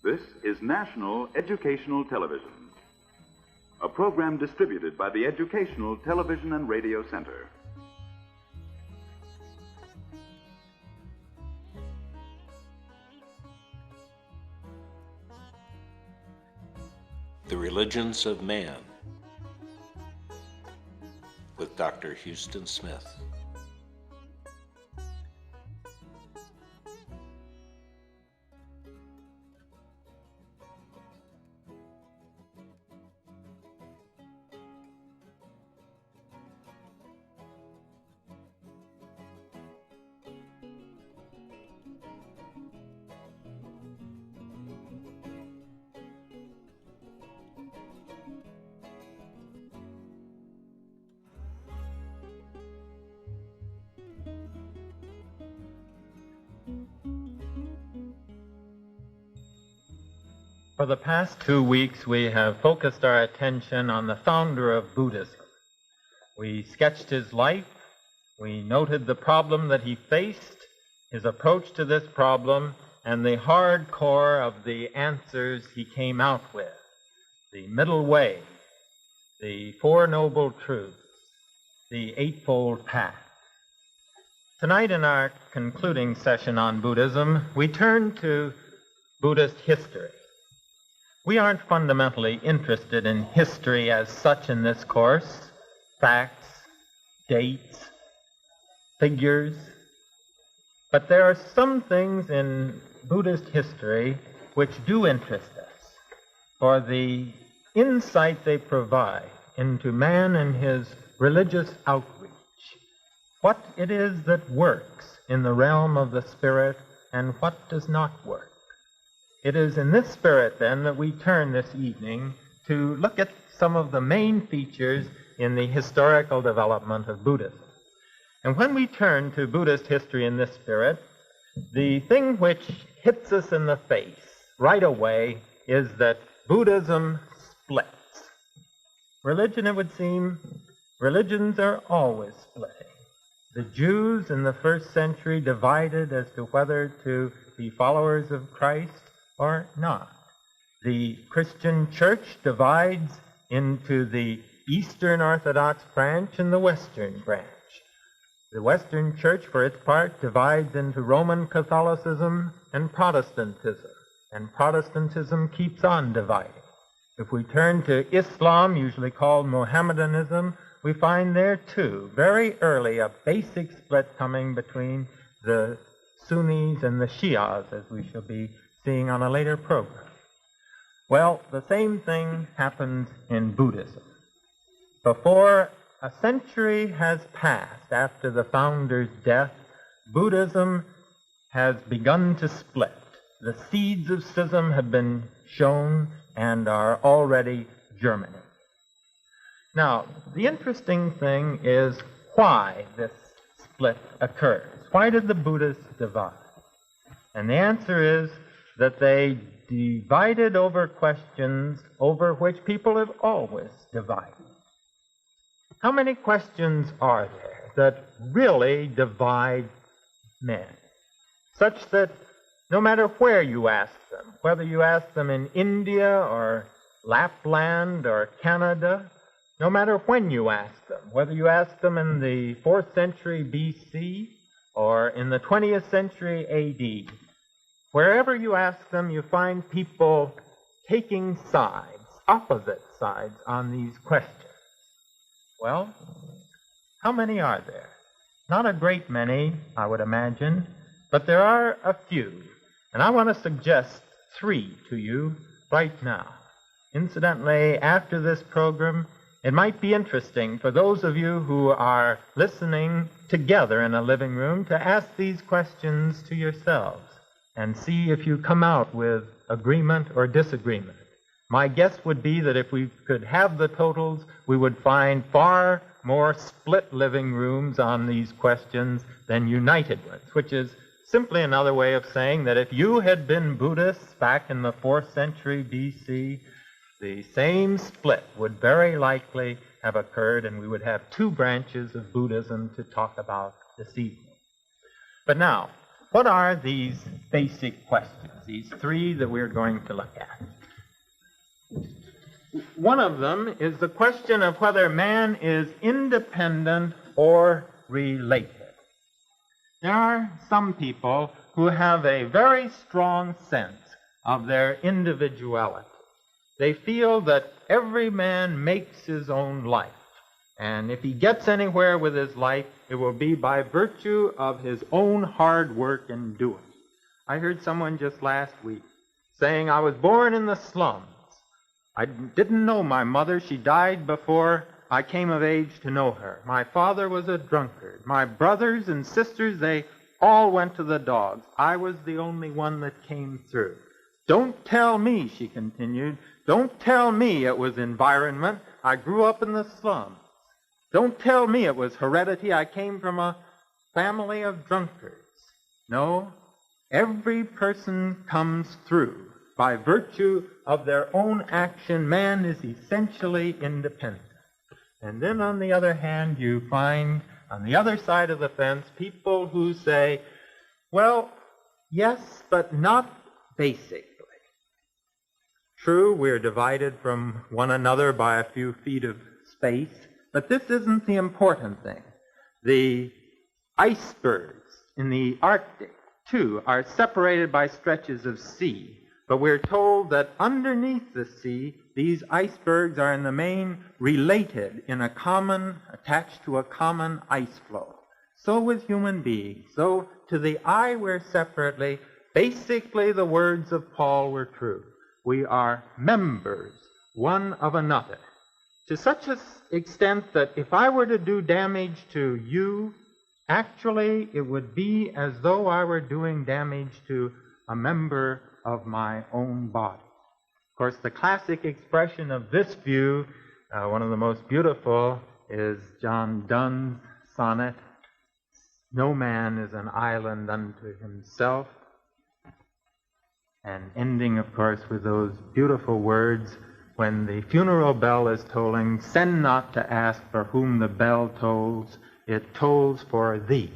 This is National Educational Television, a program distributed by the Educational Television and Radio Center. The Religions of Man with Dr. Huston Smith. For the past 2 weeks, we have focused our attention on the founder of Buddhism. We sketched his life, we noted the problem that he faced, his approach to this problem, and the hard core of the answers he came out with, the middle way, the Four Noble Truths, the Eightfold Path. Tonight, in our concluding session on Buddhism, we turn to Buddhist history. We aren't fundamentally interested in history as such in this course, facts, dates, figures, but there are some things in Buddhist history which do interest us for the insight they provide into man and his religious outreach, what it is that works in the realm of the spirit and what does not work. It is in this spirit, then, that we turn this evening to look at some of the main features in the historical development of Buddhism. And when we turn to Buddhist history in this spirit, the thing which hits us in the face right away is that Buddhism splits. Religion, it would seem, religions are always splitting. The Jews in the first century divided as to whether to be followers of Christ or not. The Christian church divides into the Eastern Orthodox branch and the Western branch. The Western church, for its part, divides into Roman Catholicism and Protestantism, and Protestantism keeps on dividing. If we turn to Islam, usually called Mohammedanism, we find there, too, very early, a basic split coming between the Sunnis and the Shias, as we shall be seeing on a later program. Well, the same thing happens in Buddhism. Before a century has passed after the founder's death, Buddhism has begun to split. The seeds of schism have been shown and are already germinating. Now, the interesting thing is why this split occurs. Why did the Buddhists divide? And the answer is that they divided over questions over which people have always divided. How many questions are there that really divide men, such that no matter where you ask them, whether you ask them in India or Lapland or Canada, no matter when you ask them, whether you ask them in the 4th century BC or in the 20th century AD, wherever you ask them, you find people taking sides, opposite sides, on these questions. Well, how many are there? Not a great many, I would imagine, but there are a few, and I want to suggest 3 to you right now. Incidentally, after this program, it might be interesting for those of you who are listening together in a living room to ask these questions to yourselves and see if you come out with agreement or disagreement. My guess would be that if we could have the totals, we would find far more split living rooms on these questions than united ones, which is simply another way of saying that if you had been Buddhists back in the 4th century BC, the same split would very likely have occurred, and we would have 2 branches of Buddhism to talk about this evening. But now, what are these basic questions, these three that we're going to look at. One of them is the question of whether man is independent or related. There are some people who have a very strong sense of their individuality. They feel that every man makes his own life, and if he gets anywhere with his life, it will be by virtue of his own hard work and doing. I heard someone just last week saying, I was born in the slums. I didn't know my mother. She died before I came of age to know her. My father was a drunkard. My brothers and sisters, they all went to the dogs. I was the only one that came through. Don't tell me, she continued, don't tell me it was environment. I grew up in the slums. Don't tell me it was heredity. I came from a family of drunkards. No, every person comes through. By virtue of their own action, man is essentially independent. And then on the other hand, you find on the other side of the fence people who say, well, yes, but not basically. True, we're divided from one another by a few feet of space, but this isn't the important thing. The icebergs in the Arctic, too, are separated by stretches of sea. But we're told that underneath the sea, these icebergs are in the main related in a common, attached to a common ice flow. So with human beings. So to the eye we're separately. Basically the words of Paul were true. We are members one of another. To such an extent that if I were to do damage to you, actually it would be as though I were doing damage to a member of my own body. Of course, the classic expression of this view, one of the most beautiful, is John Donne's sonnet, "No man is an island unto himself," and ending, of course, with those beautiful words, when the funeral bell is tolling, "Send not to ask for whom the bell tolls, it tolls for thee."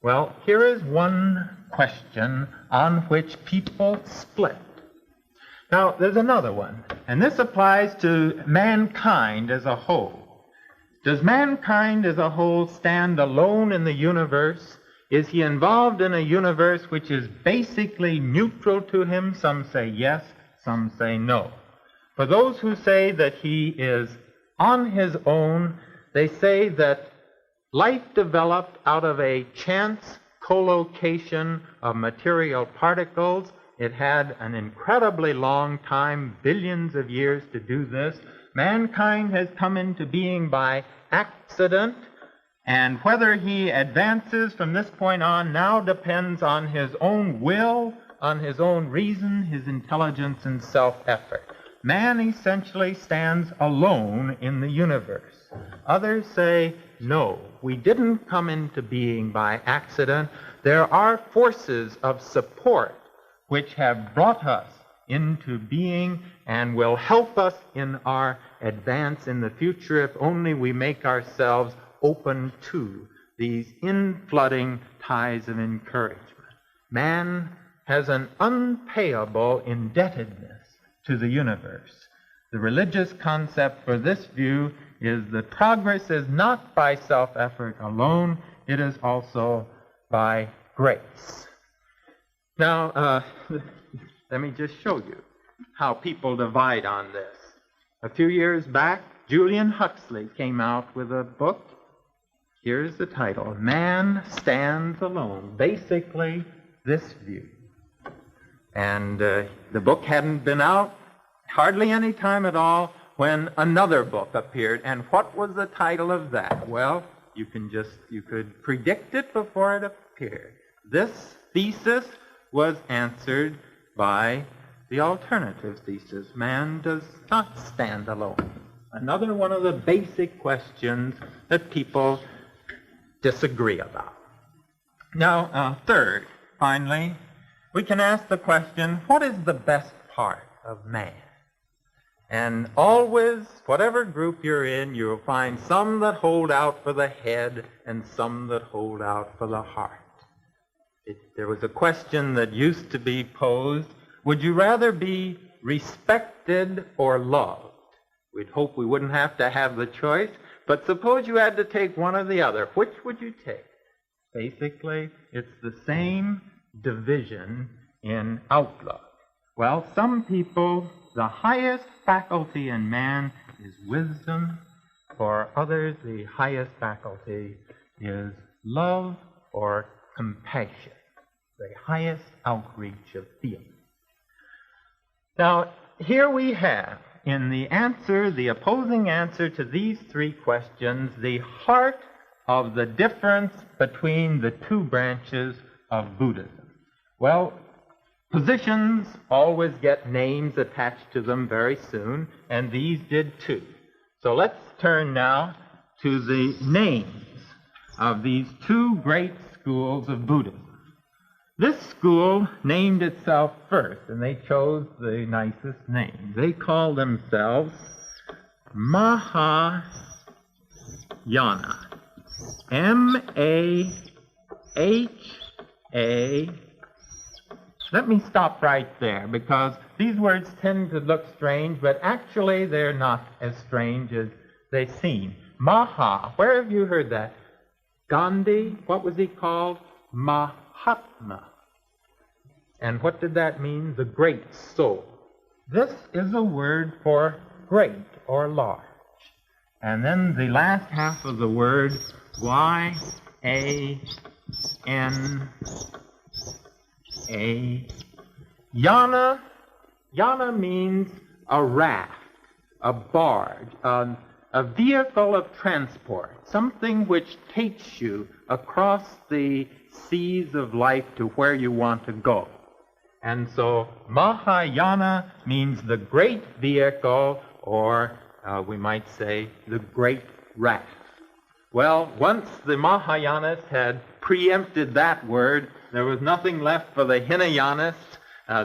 Well, here is one question on which people split. Now, there's another one, and this applies to mankind as a whole. Does mankind as a whole stand alone in the universe? Is he involved in a universe which is basically neutral to him? Some say yes, some say no. For those who say that he is on his own, they say that life developed out of a chance collocation of material particles. It had an incredibly long time, billions of years, to do this. Mankind has come into being by accident, and whether he advances from this point on now depends on his own will, on his own reason, his intelligence, and self-effort. Man essentially stands alone in the universe. Others say, no, we didn't come into being by accident. There are forces of support which have brought us into being and will help us in our advance in the future if only we make ourselves open to these inflooding ties of encouragement. Man has an unpayable indebtedness to the universe. The religious concept for this view is that progress is not by self-effort alone, it is also by grace. Now, let me just show you how people divide on this. A few years back, Julian Huxley came out with a book. Here's the title, Man Stands Alone. Basically, this view. And the book hadn't been out hardly any time at all when another book appeared. And what was the title of that? Well, you could predict it before it appeared. This thesis was answered by the alternative thesis. Man does not stand alone. Another one of the basic questions that people disagree about. Now, third, finally, we can ask the question, what is the best part of man? And always, whatever group you're in, you'll find some that hold out for the head and some that hold out for the heart. There was a question that used to be posed, would you rather be respected or loved? We'd hope we wouldn't have to have the choice, but suppose you had to take one or the other. Which would you take? Basically, it's the same division in outlook. Well, some people, the highest faculty in man is wisdom. For others, the highest faculty is love or compassion, the highest outreach of feeling. Now, here we have, in the answer, the opposing answer to these three questions, the heart of the difference between the two branches of Buddhism. Well, positions always get names attached to them very soon, and these did too. So let's turn now to the names of these two great schools of Buddhism. This school named itself first, and they chose the nicest name. They call themselves Mahayana. M-A-H-A. Let me stop right there, because these words tend to look strange, but actually they're not as strange as they seem. Maha, where have you heard that? Gandhi, what was he called? Mahatma. And what did that mean? The great soul. This is a word for great or large. And then the last half of the word, Y-A-N-A. Yana. Yana means a raft, a barge, a vehicle of transport, something which takes you across the seas of life to where you want to go. And so Mahayana means the great vehicle, or we might say the great raft. Well, once the Mahayanists had preempted that word, there was nothing left for the Hinayanists.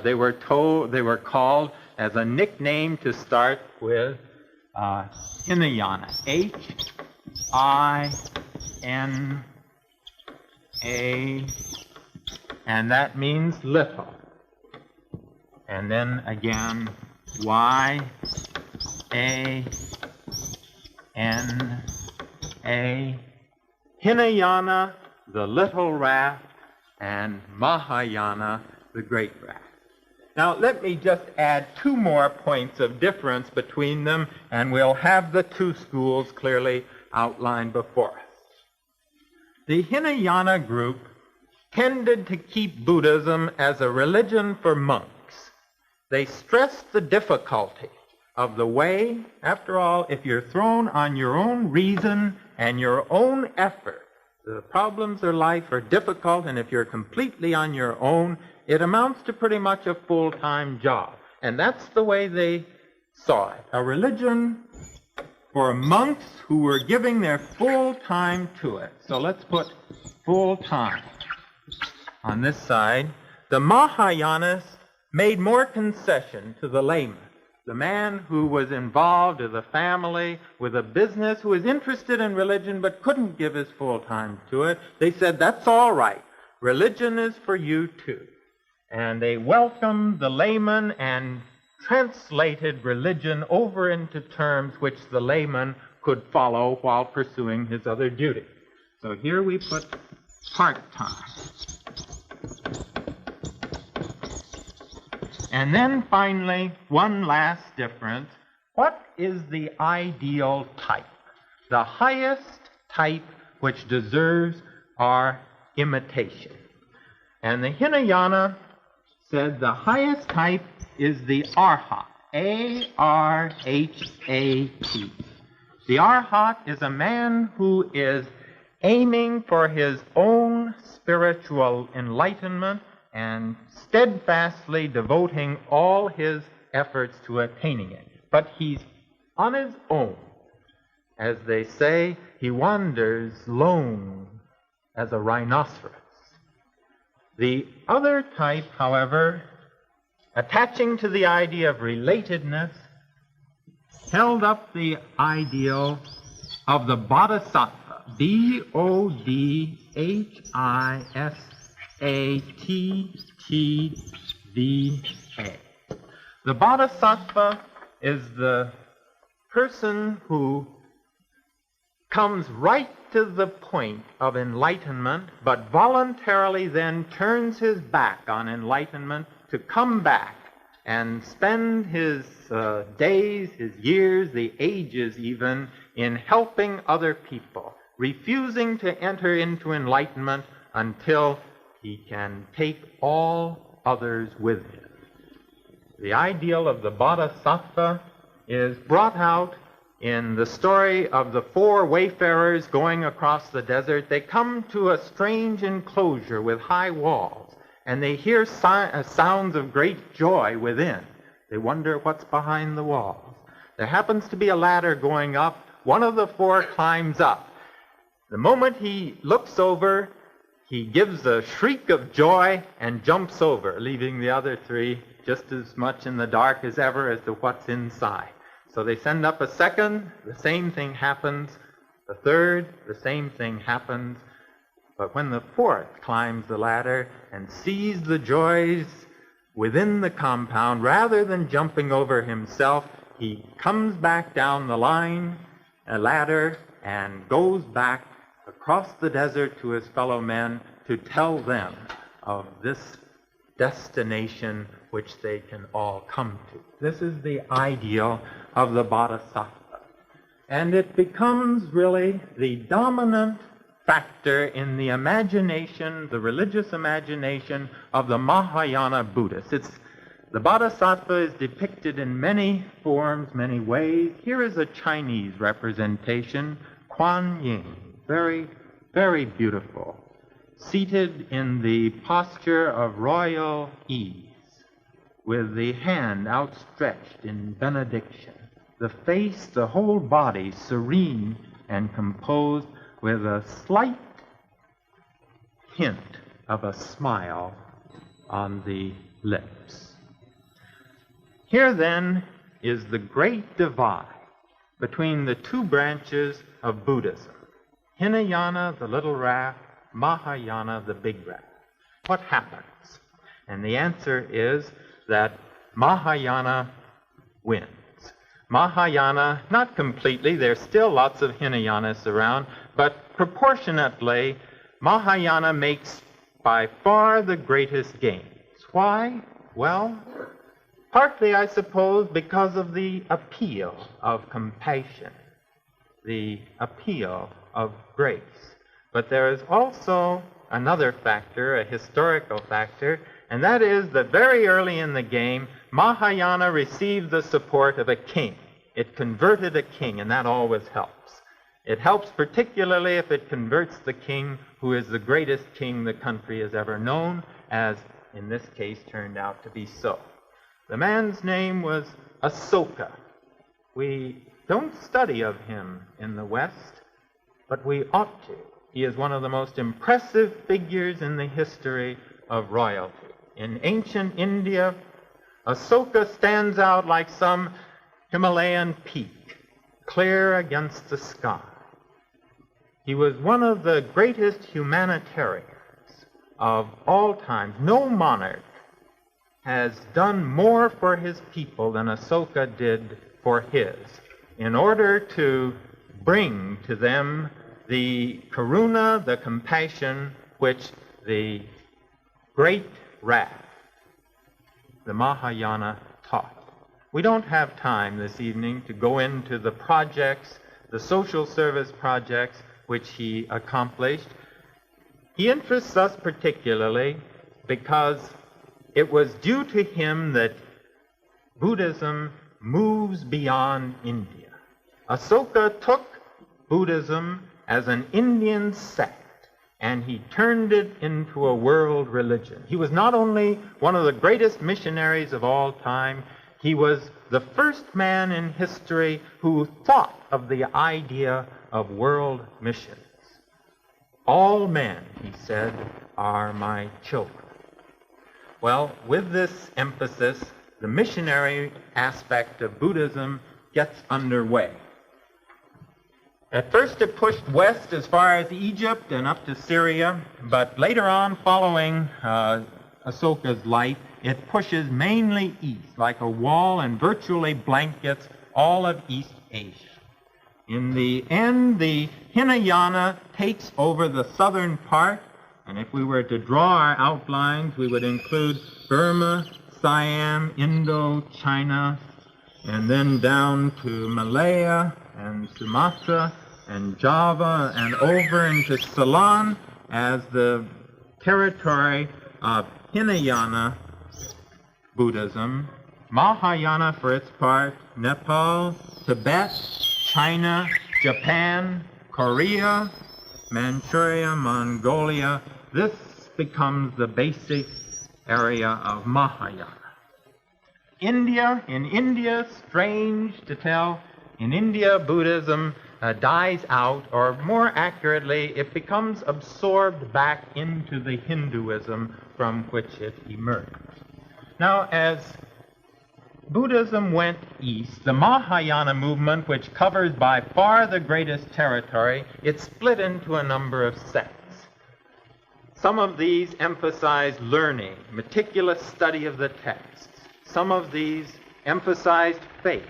They were called as a nickname to start with Hinayana. H-I-N-A, and that means little. And then again, Y-A-N-A. Hinayana, the little raft, and Mahayana, the great raft. Now, let me just add two more points of difference between them, and we'll have the two schools clearly outlined before us. The Hinayana group tended to keep Buddhism as a religion for monks. They stressed the difficulty of the way. After all, if you're thrown on your own reason and your own effort, the problems of life are difficult, and if you're completely on your own, it amounts to pretty much a full-time job. And that's the way they saw it. A religion for monks who were giving their full time to it. So let's put full time on this side. The Mahayanists made more concession to the layman, the man who was involved with a family, with a business, who was interested in religion but couldn't give his full time to it. They said, that's all right. Religion is for you too. And they welcomed the layman and translated religion over into terms which the layman could follow while pursuing his other duty. So here we put part-time. And then finally, one last difference. What is the ideal type? The highest type which deserves our imitation. And the Hinayana said the highest type is the Arhat, A-R-H-A-T. The Arhat is a man who is aiming for his own spiritual enlightenment and steadfastly devoting all his efforts to attaining it. But he's on his own. As they say, he wanders lone as a rhinoceros. The other type, however, attaching to the idea of relatedness, held up the ideal of the Bodhisattva, B-O-D-H-I-S-A-T-V-A. The Bodhisattva is the person who comes right to the point of enlightenment, but voluntarily then turns his back on enlightenment to come back and spend his days, his years, the ages even, in helping other people, refusing to enter into enlightenment until he can take all others with him. The ideal of the Bodhisattva is brought out in the story of the four wayfarers going across the desert. They come to a strange enclosure with high walls, and they hear sounds of great joy within. They wonder what's behind the walls. There happens to be a ladder going up. One of the four climbs up. The moment he looks over, he gives a shriek of joy and jumps over, leaving the other three just as much in the dark as ever as to what's inside. So they send up a second, the same thing happens. The third, the same thing happens. But when the fourth climbs the ladder and sees the joys within the compound, rather than jumping over himself, he comes back down the line, a ladder, and goes back across the desert to his fellow men to tell them of this destination which they can all come to. This is the ideal of the Bodhisattva. And it becomes really the dominant factor in the imagination, the religious imagination of the Mahayana Buddhists. The Bodhisattva is depicted in many forms, many ways. Here is a Chinese representation, Kuan Yin, very, very beautiful, seated in the posture of royal ease, with the hand outstretched in benediction, the face, the whole body serene and composed, with a slight hint of a smile on the lips. Here then is the great divide between the two branches of Buddhism, Hinayana, the little raft, Mahayana, the big raft. What happens? And the answer is that Mahayana wins. Mahayana, not completely, there's still lots of Hinayanists around, but proportionately, Mahayana makes by far the greatest gains. Why? Well, partly, I suppose, because of the appeal of compassion, the appeal of grace. But there is also another factor, a historical factor, and that is that very early in the game, Mahayana received the support of a king. It converted a king, and that always helps. It helps particularly if it converts the king who is the greatest king the country has ever known, as in this case turned out to be so. The man's name was Asoka. We don't study of him in the West, but we ought to. He is one of the most impressive figures in the history of royalty. In ancient India, Asoka stands out like some Himalayan peak, clear against the sky. He was one of the greatest humanitarians of all time. No monarch has done more for his people than Asoka did for his, in order to bring to them the karuna, the compassion, which the great raft, the Mahayana, taught. We don't have time this evening to go into the projects, the social service projects which he accomplished. He interests us particularly because it was due to him that Buddhism moves beyond India. Asoka took Buddhism as an Indian sect, and he turned it into a world religion. He was not only one of the greatest missionaries of all time, he was the first man in history who thought of the idea of world missions. All men, he said, are my children. Well, with this emphasis, the missionary aspect of Buddhism gets underway. At first it pushed west as far as Egypt and up to Syria, but later on, following Ashoka's life, it pushes mainly east, like a wall, and virtually blankets all of East Asia. In the end, the Hinayana takes over the southern part, and if we were to draw our outlines, we would include Burma, Siam, Indochina, and then down to Malaya and Sumatra and Java and over into Ceylon as the territory of Hinayana Buddhism, Mahayana for its part, Nepal, Tibet, China, Japan, Korea, Manchuria, Mongolia. This becomes the basic area of Mahayana. India, strange to tell, in India, Buddhism dies out, or more accurately, it becomes absorbed back into the Hinduism from which it emerged. Now, as Buddhism went east, the Mahayana movement, which covers by far the greatest territory, it split into a number of sects. Some of these emphasized learning, meticulous study of the texts. Some of these emphasized faith.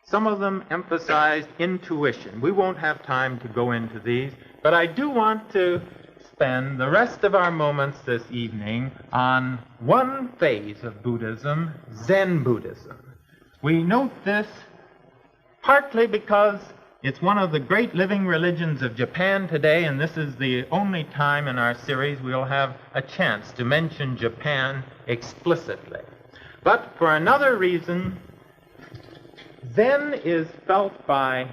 Some of them emphasized intuition. We won't have time to go into these, but I do want to spend the rest of our moments this evening on one phase of Buddhism, Zen Buddhism. We note this partly because it's one of the great living religions of Japan today, and this is the only time in our series we'll have a chance to mention Japan explicitly. But for another reason, Zen is felt by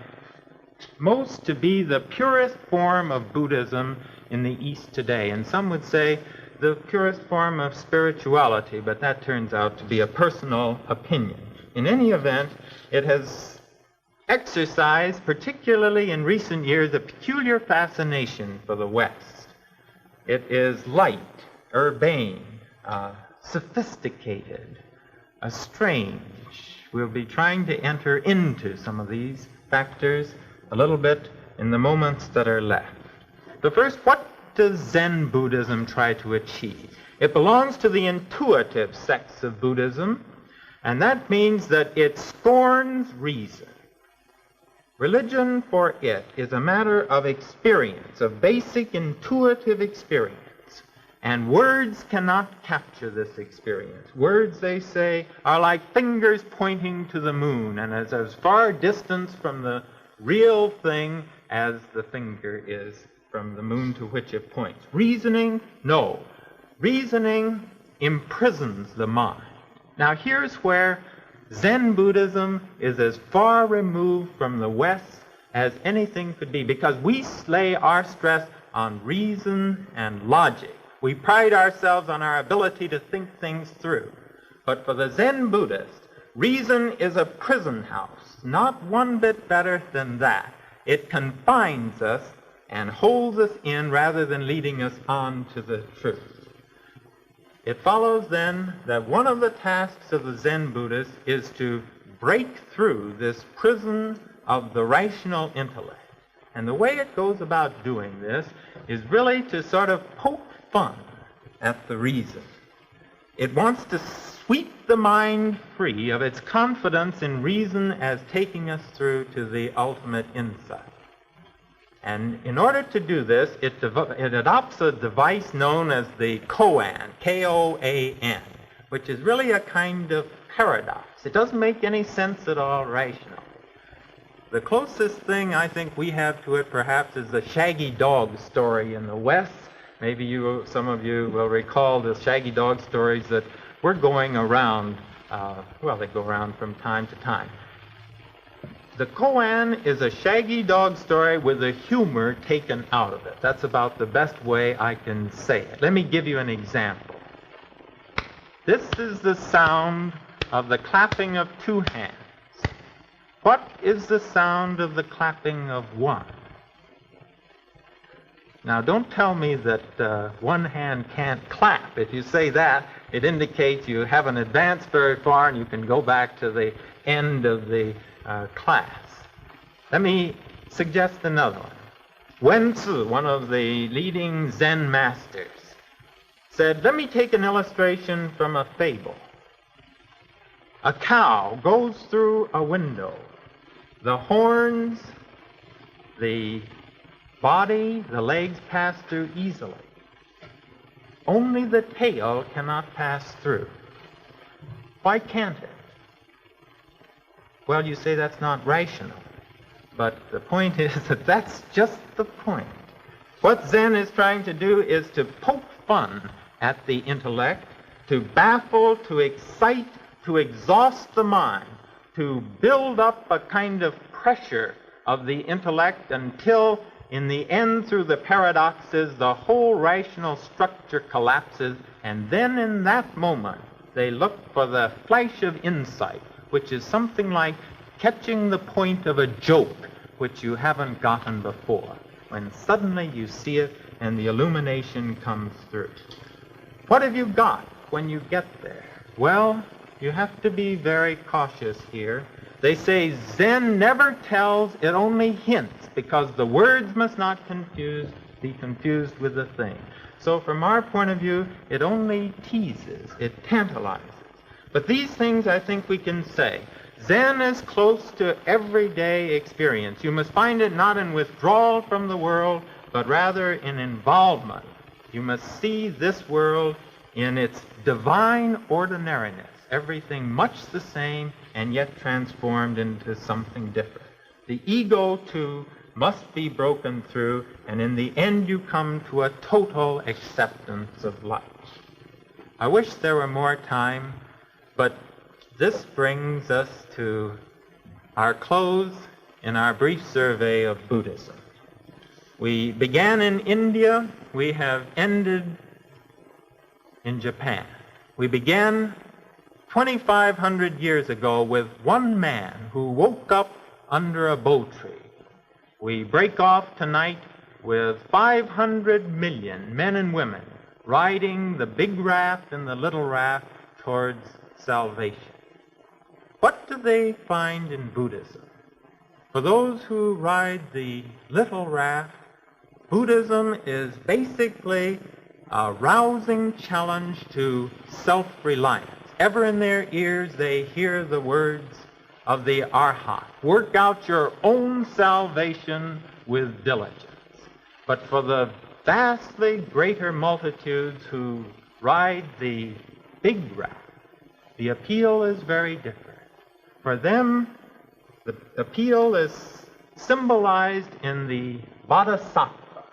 most to be the purest form of Buddhism in the East today. And some would say the purest form of spirituality, but that turns out to be a personal opinion. In any event, it has exercised, particularly in recent years, a peculiar fascination for the West. It is light, urbane, sophisticated, strange. We'll be trying to enter into some of these factors a little bit in the moments that are left. But first, what does Zen Buddhism try to achieve? It belongs to the intuitive sects of Buddhism, and that means that it scorns reason. Religion for it is a matter of experience, of basic intuitive experience. And words cannot capture this experience. Words, they say, are like fingers pointing to the moon, and is as far distance from the real thing as the finger is from the moon to which it points. Reasoning, no. Reasoning imprisons the mind. Now here's where Zen Buddhism is as far removed from the West as anything could be, because we lay our stress on reason and logic. We pride ourselves on our ability to think things through. But for the Zen Buddhist, reason is a prison house, not one bit better than that. It confines us and holds us in rather than leading us on to the truth. It follows then that one of the tasks of the Zen Buddhist is to break through this prison of the rational intellect. And the way it goes about doing this is really to sort of poke fun at the reason. It wants to sweep the mind free of its confidence in reason as taking us through to the ultimate insight. And in order to do this, it adopts a device known as the koan, K-O-A-N, which is really a kind of paradox. It doesn't make any sense at all rational. The closest thing I think we have to it perhaps is the Shaggy Dog story in the West. Maybe some of you will recall the Shaggy Dog stories that were going around, they go around from time to time. The koan is a Shaggy Dog story with the humor taken out of it. That's about the best way I can say it. Let me give you an example. This is the sound of the clapping of two hands. What is the sound of the clapping of one? Now, don't tell me that one hand can't clap. If you say that, it indicates you haven't advanced very far and you can go back to the end of the class. Let me suggest another one. Wen Tzu, one of the leading Zen masters, said, let me take an illustration from a fable. A cow goes through a window. The horns, the body, the legs pass through easily. Only the tail cannot pass through. Why can't it? Well, you say that's not rational. But the point is that that's just the point. What Zen is trying to do is to poke fun at the intellect, to baffle, to excite, to exhaust the mind, to build up a kind of pressure of the intellect until, in the end, through the paradoxes, the whole rational structure collapses, and then in that moment, they look for the flash of insight, which is something like catching the point of a joke which you haven't gotten before, when suddenly you see it and the illumination comes through. What have you got when you get there? Well, you have to be very cautious here. They say Zen never tells, it only hints, because the words must not be confused with the thing. So from our point of view, it only teases, it tantalizes. But these things I think we can say. Zen is close to everyday experience. You must find it not in withdrawal from the world, but rather in involvement. You must see this world in its divine ordinariness, everything much the same and yet transformed into something different. The ego, too, must be broken through, and in the end you come to a total acceptance of life. I wish there were more time, but this brings us to our close in our brief survey of Buddhism. We began in India. We have ended in Japan. We began 2,500 years ago with one man who woke up under a bo tree. We break off tonight with 500 million men and women riding the big raft and the little raft towards salvation. What do they find in Buddhism? For those who ride the little raft, Buddhism is basically a rousing challenge to self-reliance. Ever in their ears they hear the words of the Arhat. Work out your own salvation with diligence. But for the vastly greater multitudes who ride the big raft, the appeal is very different. For them, the appeal is symbolized in the Bodhisattva,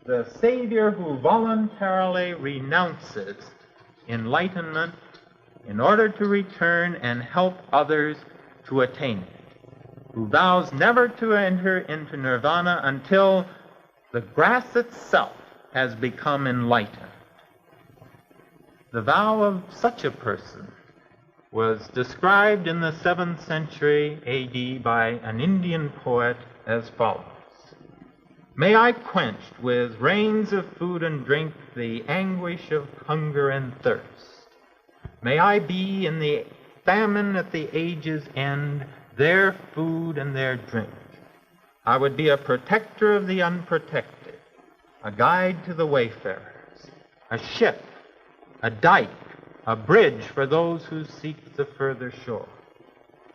the Savior who voluntarily renounces enlightenment in order to return and help others to attain it, who vows never to enter into nirvana until the grass itself has become enlightened. The vow of such a person was described in the 7th century A.D. by an Indian poet as follows. May I quench with rains of food and drink the anguish of hunger and thirst. May I be in the famine at the age's end, their food and their drink. I would be a protector of the unprotected, a guide to the wayfarers, a ship, a dike, a bridge for those who seek the further shore,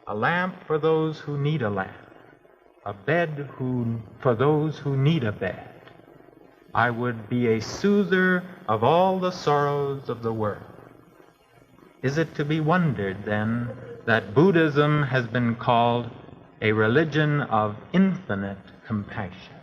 a lamp for those who need a lamp, a bed for those who need a bed. I would be a soother of all the sorrows of the world. Is it to be wondered, then, that Buddhism has been called a religion of infinite compassion?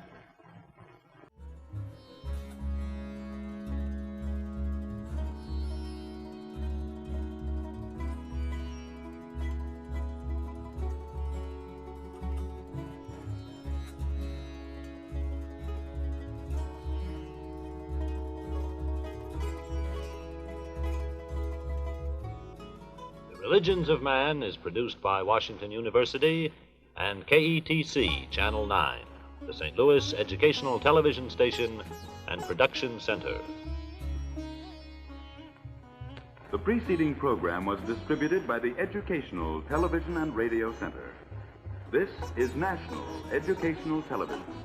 Religions of Man is produced by Washington University and KETC Channel 9, the St. Louis Educational Television Station and Production Center. The preceding program was distributed by the Educational Television and Radio Center. This is National Educational Television.